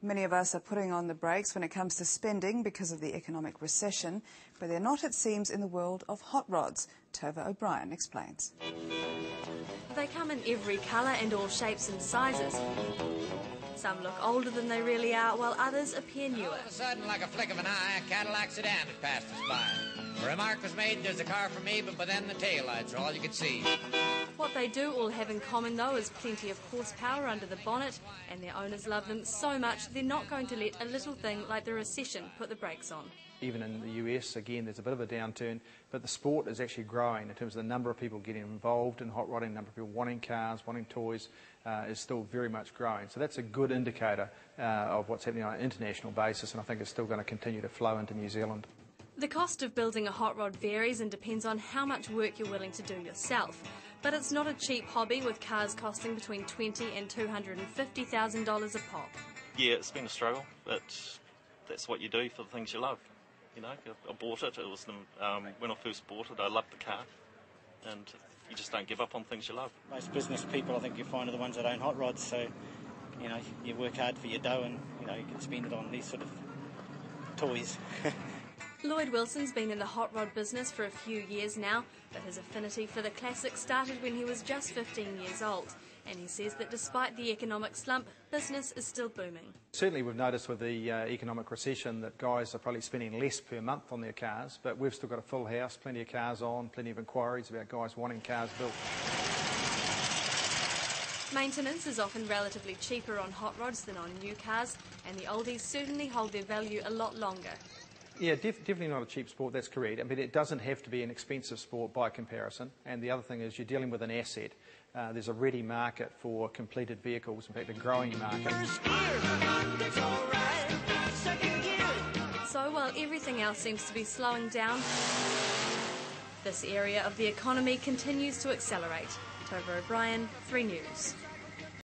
Many of us are putting on the brakes when it comes to spending because of the economic recession, but they're not, it seems, in the world of hot rods. Tova O'Brien explains. They come in every colour and all shapes and sizes. Some look older than they really are, while others appear newer. All of a sudden, like a flick of an eye, a Cadillac sedan had passed us by. A remark was made, there's a car for me, but then the taillights are all you could see. What they do all have in common, though, is plenty of horsepower under the bonnet, and their owners love them so much they're not going to let a little thing like the recession put the brakes on. Even in the US, again, there's a bit of a downturn, but the sport is actually growing in terms of the number of people getting involved in hot rodding, the number of people wanting cars, wanting toys, is still very much growing. So that's a good indicator of what's happening on an international basis, and I think it's still going to continue to flow into New Zealand. The cost of building a hot rod varies and depends on how much work you're willing to do yourself. But it's not a cheap hobby, with cars costing between $20,000 and $250,000 a pop. Yeah, it's been a struggle, but that's what you do for the things you love. You know, I bought it. It was when I first bought it, I loved the car, and you just don't give up on things you love. Most business people, I think you find, are the ones that own hot rods. So, you know, you work hard for your dough, and you know you can spend it on these sort of toys. Lloyd Wilson's been in the hot rod business for a few years now, but his affinity for the classic started when he was just 15 years old. And he says that despite the economic slump, business is still booming. Certainly we've noticed with the economic recession that guys are probably spending less per month on their cars, but we've still got a full house, plenty of cars on, plenty of inquiries about guys wanting cars built. Maintenance is often relatively cheaper on hot rods than on new cars, and the oldies certainly hold their value a lot longer. Yeah, definitely not a cheap sport, that's correct. I mean, it doesn't have to be an expensive sport by comparison. And the other thing is you're dealing with an asset. There's a ready market for completed vehicles, in fact a growing market. So while everything else seems to be slowing down, this area of the economy continues to accelerate. Tova O'Brien, 3 News.